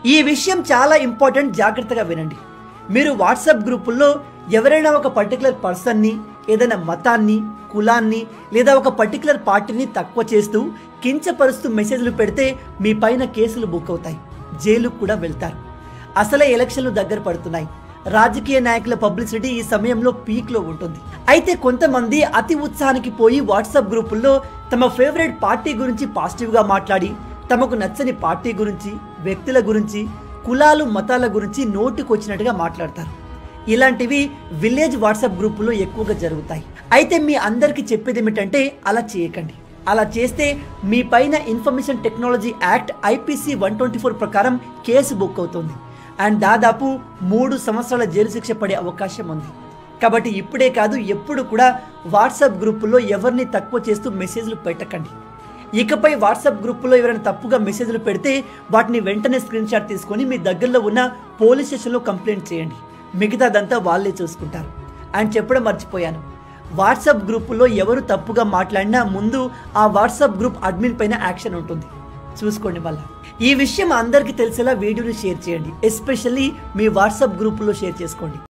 ఈ విషయం చాలా ఇంపార్టెంట్, జాగ్రత్తగా వినండి. మీరు వాట్సాప్ గ్రూపుల్లో ఎవరైనా ఒక పర్టికులర్ పర్సన్ని, ఏదైనా మతాన్ని, కులాన్ని లేదా ఒక పర్టికులర్ పార్టీని తక్కువ చేస్తూ కించపరుస్తూ మెసేజ్లు పెడితే మీ పైన కేసులు బుక్ అవుతాయి, జైలుకు కూడా వెళ్తారు. అసలే ఎలక్షన్లు దగ్గర పడుతున్నాయి. రాజకీయ నాయకుల పబ్లిసిటీ ఈ సమయంలో పీక్లో ఉంటుంది. అయితే కొంతమంది అతి ఉత్సాహానికి పోయి వాట్సాప్ గ్రూపుల్లో తమ ఫేవరెట్ పార్టీ గురించి పాజిటివ్గా మాట్లాడి, తమకు నచ్చని పార్టీ గురించి, వ్యక్తుల గురించి, కులాలు మతాల గురించి నోటికొచ్చినట్టుగా మాట్లాడతారు. ఇలాంటివి విలేజ్ వాట్సాప్ గ్రూపుల్లో ఎక్కువగా జరుగుతాయి. అయితే మీ అందరికీ చెప్పేది ఏమిటంటే అలా చేయకండి. అలా చేస్తే మీ పైన ఇన్ఫర్మేషన్ టెక్నాలజీ యాక్ట్ IPC 124 ప్రకారం కేసు బుక్ అవుతుంది అండ్ దాదాపు 3 సంవత్సరాల జైలు శిక్ష పడే అవకాశం ఉంది. కాబట్టి ఇప్పుడే కాదు, ఎప్పుడు కూడా వాట్సాప్ గ్రూపుల్లో ఎవరిని తక్కువ చేస్తూ మెసేజ్లు పెట్టకండి. ఇకపై వాట్సాప్ గ్రూపుల్లో ఎవరైనా తప్పుగా మెసేజ్లు పెడితే వాటిని వెంటనే స్క్రీన్ షాట్ తీసుకొని మీ దగ్గరలో ఉన్న పోలీస్ స్టేషన్లో కంప్లైంట్ చేయండి. మిగతాదంతా వాళ్ళే చూసుకుంటారు. అండ్ చెప్పడం మర్చిపోయాను, వాట్సాప్ గ్రూపుల్లో ఎవరు తప్పుగా మాట్లాడినా ముందు ఆ వాట్సాప్ గ్రూప్ అడ్మిన్ పైన యాక్షన్ ఉంటుంది, చూసుకోండి. మళ్ళీ ఈ విషయం అందరికీ తెలిసేలా వీడియోని షేర్ చేయండి. ఎస్పెషల్లీ మీ వాట్సాప్ గ్రూపుల్లో షేర్ చేసుకోండి.